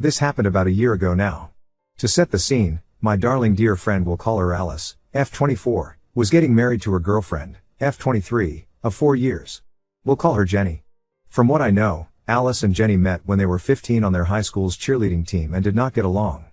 This happened about a year ago now. To set the scene, my darling dear friend, we'll call her Alice, F24, was getting married to her girlfriend, F23, of 4 years. We'll call her Jenny. From what I know, Alice and Jenny met when they were 15 on their high school's cheerleading team and did not get along.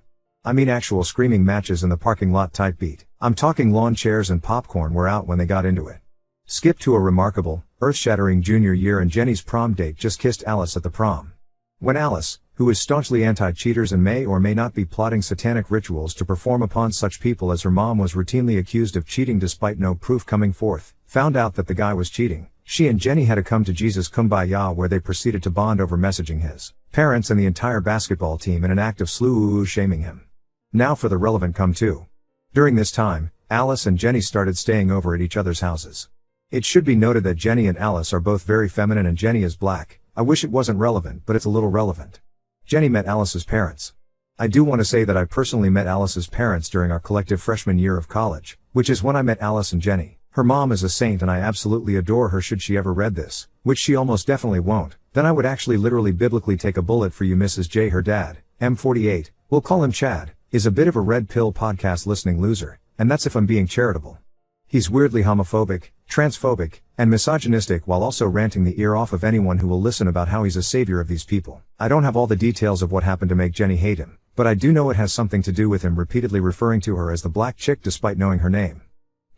I mean actual screaming matches in the parking lot type beat. I'm talking lawn chairs and popcorn were out when they got into it. Skip to a remarkable, earth-shattering junior year, and Jenny's prom date just kissed Alice at the prom. When Alice, who is staunchly anti-cheaters and may or may not be plotting satanic rituals to perform upon such people as her mom was routinely accused of cheating despite no proof coming forth, found out that the guy was cheating, she and Jenny had a come to Jesus kumbaya where they proceeded to bond over messaging his parents and the entire basketball team in an act of shaming him. Now for the relevant come to. During this time, Alice and Jenny started staying over at each other's houses. It should be noted that Jenny and Alice are both very feminine and Jenny is black. I wish it wasn't relevant, but it's a little relevant. Jenny met Alice's parents. I do want to say that I personally met Alice's parents during our collective freshman year of college, which is when I met Alice and Jenny. Her mom is a saint and I absolutely adore her. Should she ever read this, which she almost definitely won't, then I would actually literally biblically take a bullet for you, Mrs. J. Her dad, M48, we'll call him Chad, is a bit of a red pill podcast listening loser, and that's if I'm being charitable. He's weirdly homophobic, transphobic, and misogynistic while also ranting the ear off of anyone who will listen about how he's a savior of these people. I don't have all the details of what happened to make Jenny hate him, but I do know it has something to do with him repeatedly referring to her as the black chick despite knowing her name.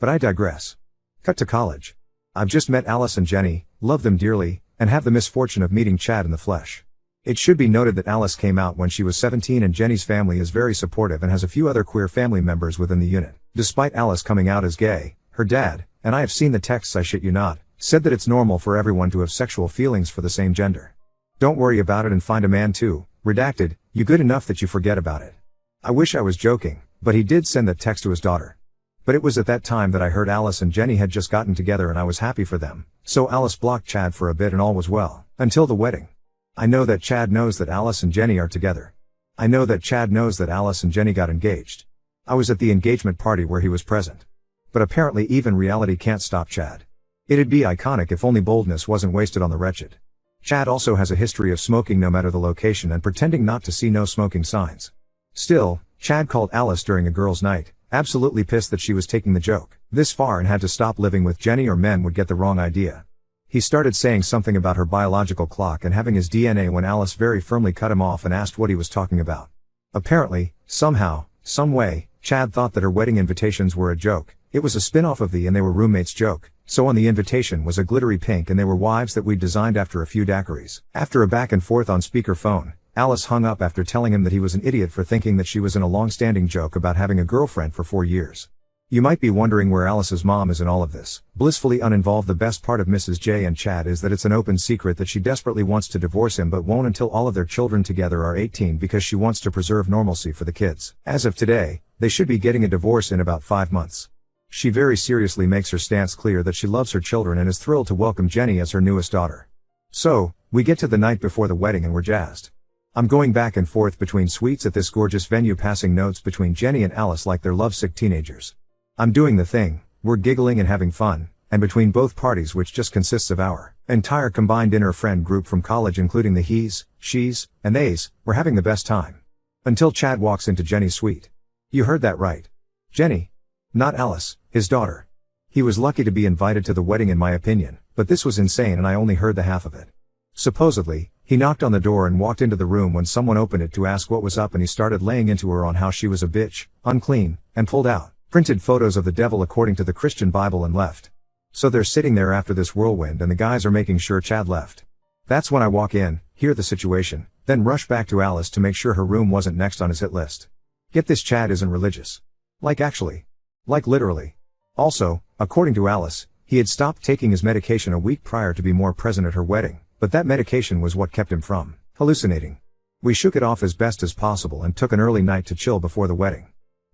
But I digress. Cut to college. I've just met Alice and Jenny, love them dearly, and have the misfortune of meeting Chad in the flesh. It should be noted that Alice came out when she was 17 and Jenny's family is very supportive and has a few other queer family members within the unit. Despite Alice coming out as gay, her dad, and I have seen the texts, I shit you not, said that it's normal for everyone to have sexual feelings for the same gender. Don't worry about it and find a man too, redacted, you good enough that you forget about it. I wish I was joking, but he did send that text to his daughter. But it was at that time that I heard Alice and Jenny had just gotten together and I was happy for them, so Alice blocked Chad for a bit and all was well, until the wedding. I know that Chad knows that Alice and Jenny are together. I know that Chad knows that Alice and Jenny got engaged. I was at the engagement party where he was present. But apparently even reality can't stop Chad. It'd be iconic if only boldness wasn't wasted on the wretched. Chad also has a history of smoking no matter the location and pretending not to see no smoking signs. Still, Chad called Alice during a girls' night, absolutely pissed that she was taking the joke this far and had to stop living with Jenny or men would get the wrong idea. He started saying something about her biological clock and having his DNA when Alice very firmly cut him off and asked what he was talking about. Apparently, somehow, some way, Chad thought that her wedding invitations were a joke. It was a spin-off of the and they were roommates joke, so on the invitation was a glittery pink and they were wives that we'd designed after a few daiquiris. After a back and forth on speakerphone, Alice hung up after telling him that he was an idiot for thinking that she was in a long-standing joke about having a girlfriend for 4 years. You might be wondering where Alice's mom is in all of this. Blissfully uninvolved. The best part of Mrs. J and Chad is that it's an open secret that she desperately wants to divorce him but won't until all of their children together are 18 because she wants to preserve normalcy for the kids. As of today, they should be getting a divorce in about 5 months. She very seriously makes her stance clear that she loves her children and is thrilled to welcome Jenny as her newest daughter. So, we get to the night before the wedding and we're jazzed. I'm going back and forth between suites at this gorgeous venue passing notes between Jenny and Alice like they're lovesick teenagers. I'm doing the thing, we're giggling and having fun, and between both parties, which just consists of our entire combined inner friend group from college including the he's, she's, and they's, we're having the best time. Until Chad walks into Jenny's suite. You heard that right. Jenny. Not Alice, his daughter. He was lucky to be invited to the wedding in my opinion, but this was insane and I only heard the half of it. Supposedly, he knocked on the door and walked into the room when someone opened it to ask what was up and he started laying into her on how she was a bitch, unclean, and pulled out printed photos of the devil according to the Christian Bible and left. So they're sitting there after this whirlwind and the guys are making sure Chad left. That's when I walk in, hear the situation, then rush back to Alice to make sure her room wasn't next on his hit list. Get this, Chad isn't religious. Like actually. Like literally. Also, according to Alice, he had stopped taking his medication a week prior to be more present at her wedding, but that medication was what kept him from hallucinating. We shook it off as best as possible and took an early night to chill before the wedding.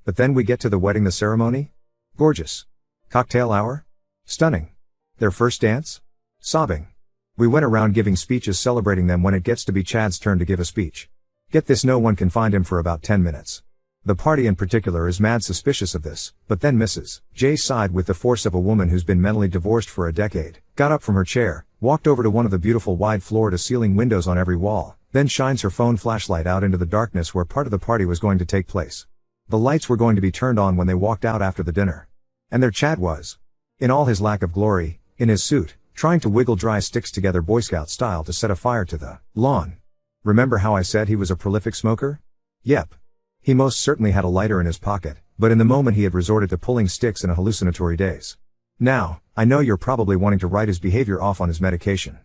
But then we get to the wedding, the ceremony? Gorgeous. Cocktail hour? Stunning. Their first dance? Sobbing. We went around giving speeches celebrating them when it gets to be Chad's turn to give a speech. Get this, no one can find him for about 10 minutes. The party in particular is mad suspicious of this, but then Mrs. J sighed with the force of a woman who's been mentally divorced for a decade, got up from her chair, walked over to one of the beautiful wide floor-to-ceiling windows on every wall, then shines her phone flashlight out into the darkness where part of the party was going to take place. The lights were going to be turned on when they walked out after the dinner. And there Chad was. In all his lack of glory, in his suit, trying to wiggle dry sticks together Boy Scout style to set a fire to the lawn. Remember how I said he was a prolific smoker? Yep. He most certainly had a lighter in his pocket, but in the moment he had resorted to pulling sticks in a hallucinatory daze. Now, I know you're probably wanting to write his behavior off on his medication.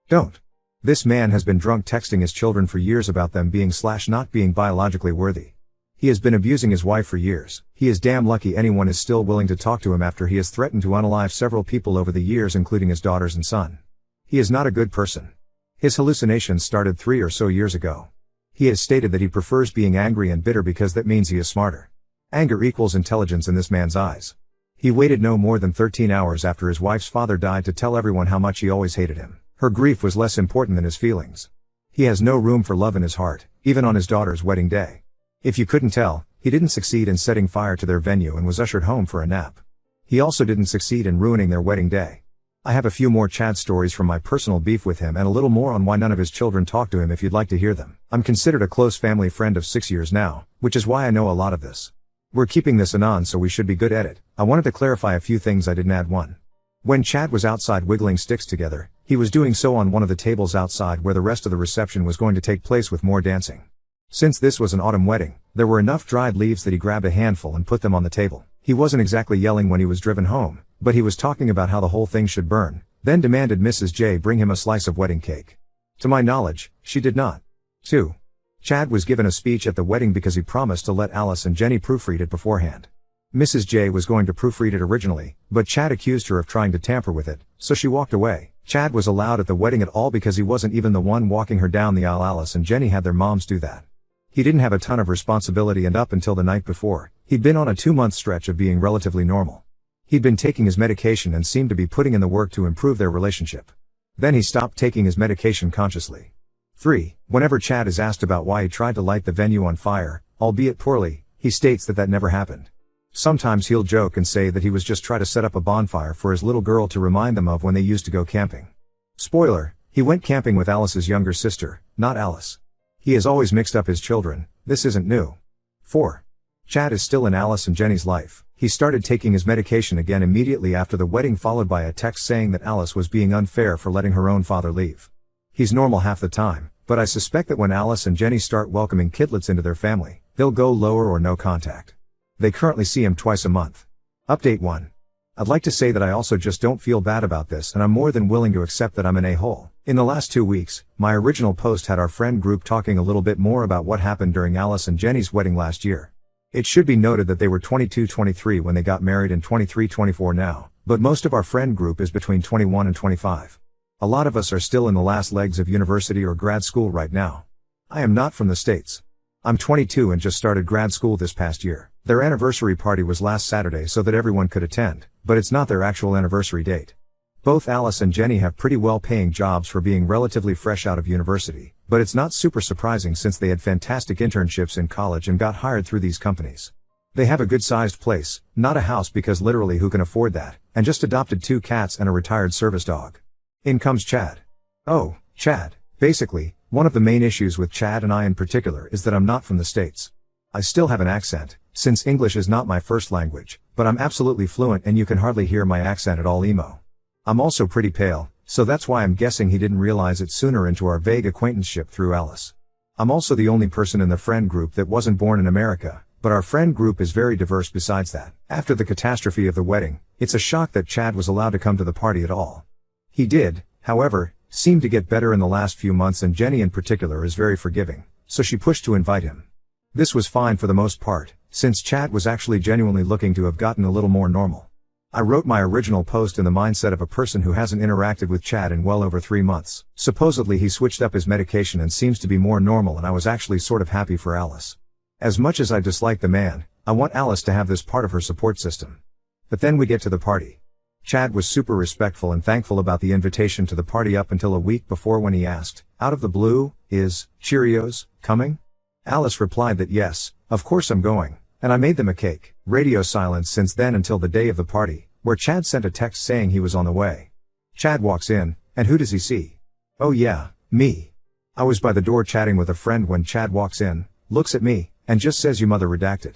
Don't. This man has been drunk texting his children for years about them being/not being biologically worthy. He has been abusing his wife for years. He is damn lucky anyone is still willing to talk to him after he has threatened to unalive several people over the years, including his daughters and son. He is not a good person. His hallucinations started 3 or so years ago. He has stated that he prefers being angry and bitter because that means he is smarter. Anger equals intelligence in this man's eyes. He waited no more than 13 hours after his wife's father died to tell everyone how much he always hated him. Her grief was less important than his feelings. He has no room for love in his heart, even on his daughter's wedding day. If you couldn't tell, he didn't succeed in setting fire to their venue and was ushered home for a nap. He also didn't succeed in ruining their wedding day. I have a few more Chad stories from my personal beef with him and a little more on why none of his children talk to him if you'd like to hear them. I'm considered a close family friend of 6 years now, which is why I know a lot of this. We're keeping this anon so we should be good at it. I wanted to clarify a few things I didn't add. 1. When Chad was outside wiggling sticks together, he was doing so on one of the tables outside where the rest of the reception was going to take place with more dancing. Since this was an autumn wedding, there were enough dried leaves that he grabbed a handful and put them on the table. He wasn't exactly yelling when he was driven home, but he was talking about how the whole thing should burn, then demanded Mrs. J bring him a slice of wedding cake. To my knowledge, she did not. 2. Chad was given a speech at the wedding because he promised to let Alice and Jenny proofread it beforehand. Mrs. J was going to proofread it originally, but Chad accused her of trying to tamper with it, so she walked away. Chad was allowed at the wedding at all because he wasn't even the one walking her down the aisle. Alice and Jenny had their moms do that. He didn't have a ton of responsibility, and up until the night before, he'd been on a 2-month stretch of being relatively normal. He'd been taking his medication and seemed to be putting in the work to improve their relationship. Then he stopped taking his medication consciously. 3. Whenever Chad is asked about why he tried to light the venue on fire, albeit poorly, he states that never happened. Sometimes he'll joke and say that he was just trying to set up a bonfire for his little girl to remind them of when they used to go camping. Spoiler, he went camping with Alice's younger sister, not Alice. He has always mixed up his children, this isn't new. 4. Chad is still in Alice and Jenny's life. He started taking his medication again immediately after the wedding, followed by a text saying that Alice was being unfair for letting her own father leave. He's normal half the time, but I suspect that when Alice and Jenny start welcoming kidlets into their family, they'll go lower or no contact. They currently see him twice a month. Update 1. I'd like to say that I also just don't feel bad about this, and I'm more than willing to accept that I'm an a-hole. In the last 2 weeks, my original post had our friend group talking a little bit more about what happened during Alice and Jenny's wedding last year. It should be noted that they were 22-23 when they got married and 23-24 now, but most of our friend group is between 21 and 25. A lot of us are still in the last legs of university or grad school right now. I am not from the States. I'm 22 and just started grad school this past year. Their anniversary party was last Saturday so that everyone could attend, but it's not their actual anniversary date. Both Alice and Jenny have pretty well-paying jobs for being relatively fresh out of university, but it's not super surprising since they had fantastic internships in college and got hired through these companies. They have a good-sized place, not a house because literally who can afford that, and just adopted 2 cats and a retired service dog. In comes Chad. Oh, Chad. Basically, one of the main issues with Chad and I in particular is that I'm not from the States. I still have an accent, since English is not my first language, but I'm absolutely fluent and you can hardly hear my accent at all. Emo. I'm also pretty pale, so that's why I'm guessing he didn't realize it sooner into our vague acquaintanceship through Alice. I'm also the only person in the friend group that wasn't born in America, but our friend group is very diverse besides that. After the catastrophe of the wedding, it's a shock that Chad was allowed to come to the party at all. He did, however, seem to get better in the last few months, and Jenny in particular is very forgiving, so she pushed to invite him. This was fine for the most part, since Chad was actually genuinely looking to have gotten a little more normal. I wrote my original post in the mindset of a person who hasn't interacted with Chad in well over 3 months. Supposedly he switched up his medication and seems to be more normal, and I was actually sort of happy for Alice. As much as I dislike the man, I want Alice to have this part of her support system. But then we get to the party. Chad was super respectful and thankful about the invitation to the party up until a week before when he asked, out of the blue, "Is Cheerios coming?" Alice replied that yes, of course I'm going, and I made them a cake. Radio silence since then until the day of the party, where Chad sent a text saying he was on the way. Chad walks in, and who does he see? Oh yeah, me. I was by the door chatting with a friend when Chad walks in, looks at me, and just says "you mother redacted."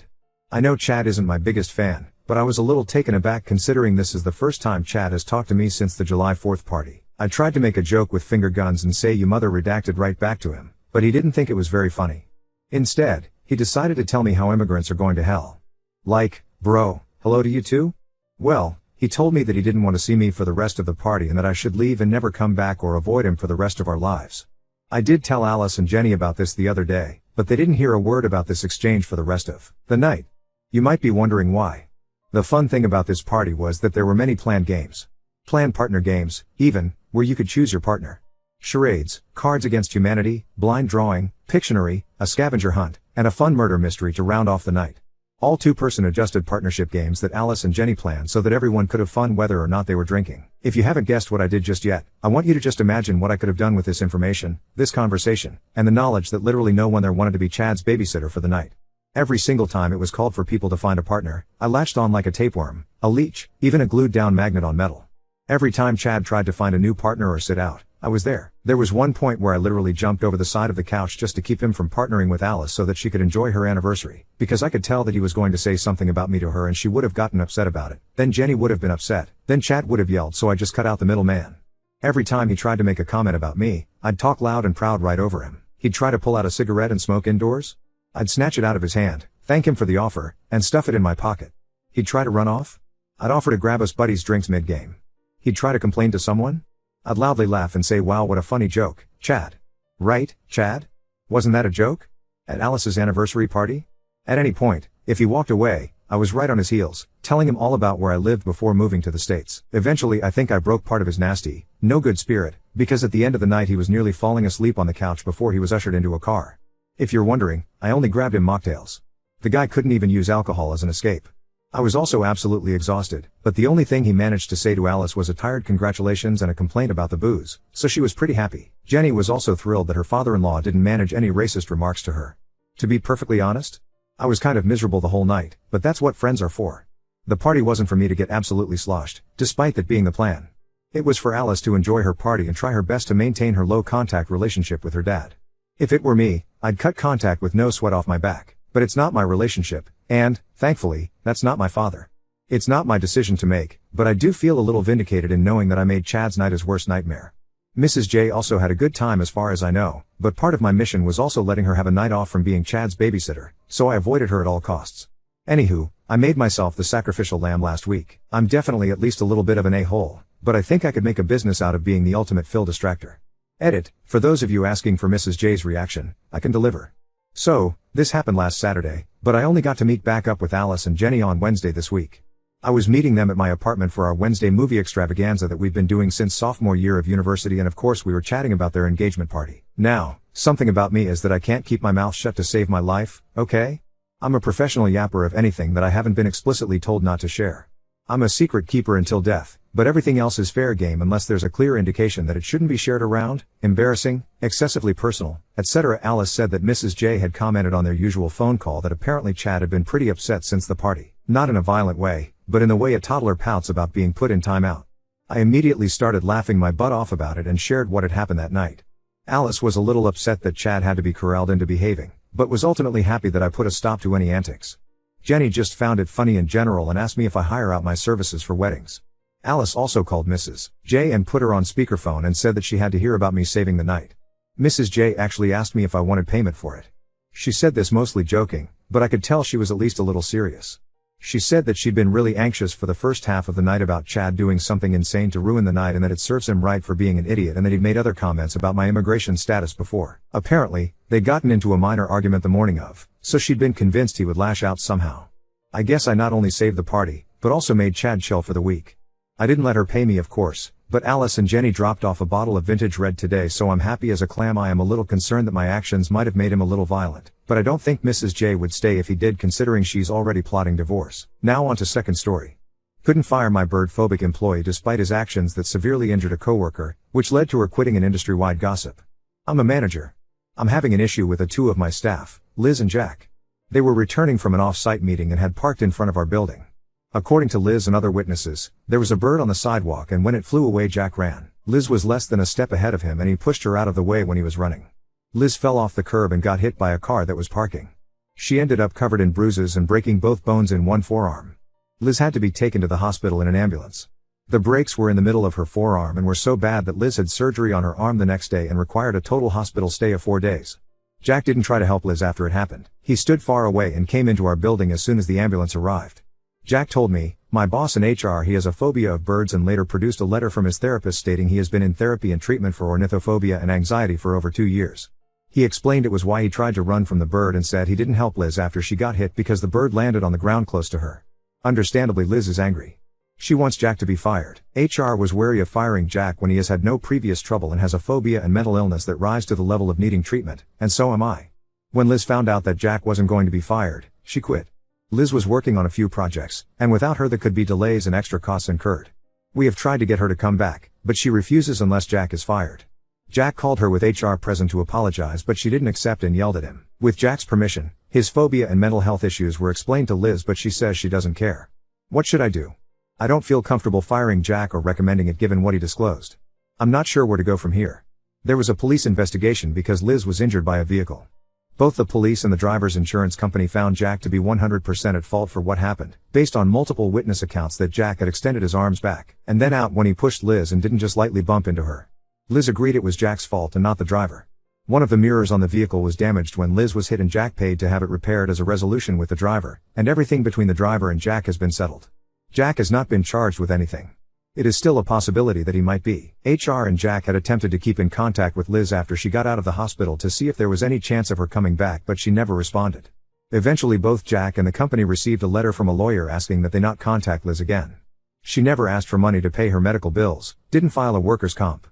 I know Chad isn't my biggest fan, but I was a little taken aback considering this is the first time Chad has talked to me since the July 4th party. I tried to make a joke with finger guns and say "you mother redacted" right back to him, but he didn't think it was very funny. Instead, he decided to tell me how immigrants are going to hell. Like, bro, hello to you too? Well, he told me that he didn't want to see me for the rest of the party and that I should leave and never come back or avoid him for the rest of our lives. I did tell Alice and Jenny about this the other day, but they didn't hear a word about this exchange for the rest of the night. You might be wondering why. The fun thing about this party was that there were many planned games. Planned partner games, even, where you could choose your partner. Charades, Cards Against Humanity, blind drawing, Pictionary, a scavenger hunt, and a fun murder mystery to round off the night. All two-person adjusted partnership games that Alice and Jenny planned so that everyone could have fun whether or not they were drinking. If you haven't guessed what I did just yet, I want you to just imagine what I could have done with this information, this conversation, and the knowledge that literally no one there wanted to be Chad's babysitter for the night. Every single time it was called for people to find a partner, I latched on like a tapeworm, a leech, even a glued down magnet on metal. Every time Chad tried to find a new partner or sit out, I was there. There was one point where I literally jumped over the side of the couch just to keep him from partnering with Alice so that she could enjoy her anniversary, because I could tell that he was going to say something about me to her and she would have gotten upset about it. Then Jenny would have been upset. Then Chad would have yelled, so I just cut out the middle man. Every time he tried to make a comment about me, I'd talk loud and proud right over him. He'd try to pull out a cigarette and smoke indoors. I'd snatch it out of his hand, thank him for the offer, and stuff it in my pocket. He'd try to run off. I'd offer to grab us buddies drinks mid-game. He'd try to complain to someone. I'd loudly laugh and say, "Wow, what a funny joke, Chad." Right, Chad? Wasn't that a joke? At Alice's anniversary party? At any point, if he walked away, I was right on his heels, telling him all about where I lived before moving to the States. Eventually I think I broke part of his nasty, no good spirit, because at the end of the night he was nearly falling asleep on the couch before he was ushered into a car. If you're wondering, I only grabbed him mocktails. The guy couldn't even use alcohol as an escape. I was also absolutely exhausted, but the only thing he managed to say to Alice was a tired congratulations and a complaint about the booze, so she was pretty happy. Jenny was also thrilled that her father-in-law didn't manage any racist remarks to her. To be perfectly honest, I was kind of miserable the whole night, but that's what friends are for. The party wasn't for me to get absolutely sloshed, despite that being the plan. It was for Alice to enjoy her party and try her best to maintain her low-contact relationship with her dad. If it were me, I'd cut contact with no sweat off my back. But it's not my relationship, and, thankfully, that's not my father. It's not my decision to make, but I do feel a little vindicated in knowing that I made Chad's night his worst nightmare. Mrs. J also had a good time as far as I know, but part of my mission was also letting her have a night off from being Chad's babysitter, so I avoided her at all costs. Anywho, I made myself the sacrificial lamb last week. I'm definitely at least a little bit of an a-hole, but I think I could make a business out of being the ultimate Phil distractor. Edit, for those of you asking for Mrs. J's reaction, I can deliver. So, this happened last Saturday, but I only got to meet back up with Alice and Jenny on Wednesday this week. I was meeting them at my apartment for our Wednesday movie extravaganza that we've been doing since sophomore year of university, and of course we were chatting about their engagement party. Now, something about me is that I can't keep my mouth shut to save my life, okay? I'm a professional yapper of anything that I haven't been explicitly told not to share. I'm a secret keeper until death, but everything else is fair game unless there's a clear indication that it shouldn't be shared around, embarrassing, excessively personal, etc. Alice said that Mrs. J had commented on their usual phone call that apparently Chad had been pretty upset since the party. Not in a violent way, but in the way a toddler pouts about being put in timeout. I immediately started laughing my butt off about it and shared what had happened that night. Alice was a little upset that Chad had to be corralled into behaving, but was ultimately happy that I put a stop to any antics. Jenny just found it funny in general and asked me if I hire out my services for weddings. Alice also called Mrs. J and put her on speakerphone and said that she had to hear about me saving the night. Mrs. J actually asked me if I wanted payment for it. She said this mostly joking, but I could tell she was at least a little serious. She said that she'd been really anxious for the first half of the night about Chad doing something insane to ruin the night and that it serves him right for being an idiot and that he'd made other comments about my immigration status before. Apparently, they'd gotten into a minor argument the morning of, so she'd been convinced he would lash out somehow. I guess I not only saved the party, but also made Chad chill for the week. I didn't let her pay me of course, but Alice and Jenny dropped off a bottle of vintage red today, so I'm happy as a clam. I am a little concerned that my actions might have made him a little violent, but I don't think Mrs. J would stay if he did, considering she's already plotting divorce. Now on to second story. Couldn't fire my bird-phobic employee despite his actions that severely injured a coworker, which led to her quitting an industry-wide gossip. I'm a manager. I'm having an issue with the two of my staff, Liz and Jack. They were returning from an off-site meeting and had parked in front of our building. According to Liz and other witnesses, there was a bird on the sidewalk and when it flew away Jack ran. Liz was less than a step ahead of him and he pushed her out of the way when he was running. Liz fell off the curb and got hit by a car that was parking. She ended up covered in bruises and breaking both bones in one forearm. Liz had to be taken to the hospital in an ambulance. The breaks were in the middle of her forearm and were so bad that Liz had surgery on her arm the next day and required a total hospital stay of 4 days. Jack didn't try to help Liz after it happened. He stood far away and came into our building as soon as the ambulance arrived. Jack told me, my boss in HR, he has a phobia of birds, and later produced a letter from his therapist stating he has been in therapy and treatment for ornithophobia and anxiety for over 2 years. He explained it was why he tried to run from the bird and said he didn't help Liz after she got hit because the bird landed on the ground close to her. Understandably, Liz is angry. She wants Jack to be fired. HR was wary of firing Jack when he has had no previous trouble and has a phobia and mental illness that rise to the level of needing treatment, and so am I. When Liz found out that Jack wasn't going to be fired, she quit. Liz was working on a few projects, and without her there could be delays and extra costs incurred. We have tried to get her to come back, but she refuses unless Jack is fired. Jack called her with HR present to apologize, but she didn't accept and yelled at him. With Jack's permission, his phobia and mental health issues were explained to Liz, but she says she doesn't care. What should I do? I don't feel comfortable firing Jack or recommending it given what he disclosed. I'm not sure where to go from here. There was a police investigation because Liz was injured by a vehicle. Both the police and the driver's insurance company found Jack to be 100% at fault for what happened, based on multiple witness accounts that Jack had extended his arms back and then out when he pushed Liz and didn't just lightly bump into her. Liz agreed it was Jack's fault and not the driver. One of the mirrors on the vehicle was damaged when Liz was hit and Jack paid to have it repaired as a resolution with the driver, and everything between the driver and Jack has been settled. Jack has not been charged with anything. It is still a possibility that he might be. HR and Jack had attempted to keep in contact with Liz after she got out of the hospital to see if there was any chance of her coming back, but she never responded. Eventually both Jack and the company received a letter from a lawyer asking that they not contact Liz again. She never asked for money to pay her medical bills, didn't file a workers' comp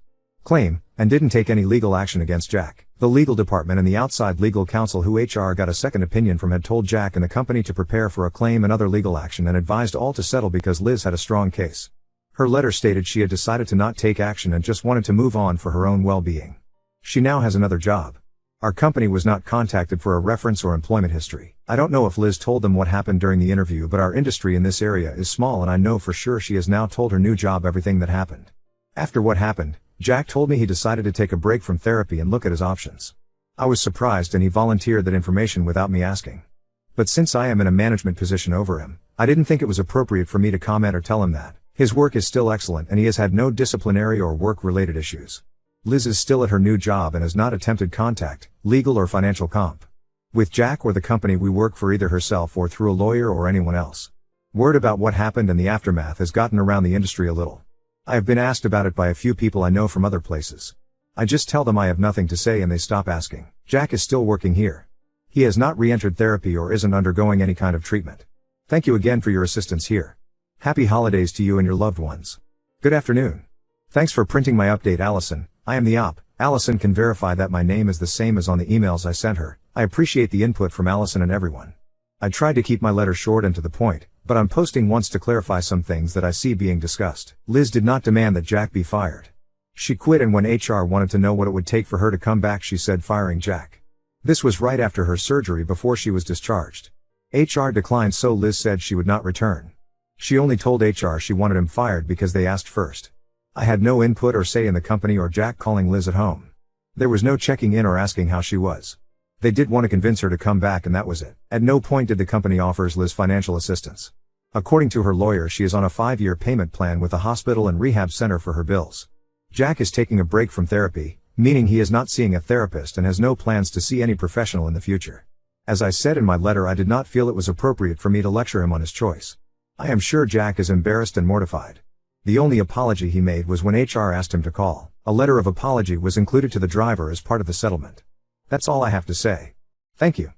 claim, and didn't take any legal action against Jack. The legal department and the outside legal counsel who HR got a second opinion from had told Jack and the company to prepare for a claim and other legal action and advised all to settle because Liz had a strong case. Her letter stated she had decided to not take action and just wanted to move on for her own well-being. She now has another job. Our company was not contacted for a reference or employment history. I don't know if Liz told them what happened during the interview, but our industry in this area is small and I know for sure she has now told her new job everything that happened. After what happened, Jack told me he decided to take a break from therapy and look at his options. I was surprised and he volunteered that information without me asking. But since I am in a management position over him, I didn't think it was appropriate for me to comment or tell him that. His work is still excellent and he has had no disciplinary or work-related issues. Liz is still at her new job and has not attempted contact, legal or financial comp with Jack or the company we work for, either herself or through a lawyer or anyone else. Word about what happened and the aftermath has gotten around the industry a little. I have been asked about it by a few people I know from other places. I just tell them I have nothing to say and they stop asking. Jack is still working here. He has not re-entered therapy or isn't undergoing any kind of treatment. Thank you again for your assistance here. Happy holidays to you and your loved ones. Good afternoon. Thanks for printing my update, Allison. I am the op. Allison can verify that my name is the same as on the emails I sent her. I appreciate the input from Allison and everyone. I tried to keep my letter short and to the point, but I'm posting once to clarify some things that I see being discussed. Liz did not demand that Jack be fired. She quit, and when HR wanted to know what it would take for her to come back, she said firing Jack. This was right after her surgery before she was discharged. HR declined, so Liz said she would not return. She only told HR she wanted him fired because they asked first. I had no input or say in the company or Jack calling Liz at home. There was no checking in or asking how she was. They did want to convince her to come back and that was it. At no point did the company offer Liz financial assistance. According to her lawyer, she is on a 5-year payment plan with a hospital and rehab center for her bills. Jack is taking a break from therapy, meaning he is not seeing a therapist and has no plans to see any professional in the future. As I said in my letter, I did not feel it was appropriate for me to lecture him on his choice. I am sure Jack is embarrassed and mortified. The only apology he made was when HR asked him to call. A letter of apology was included to the driver as part of the settlement. That's all I have to say. Thank you.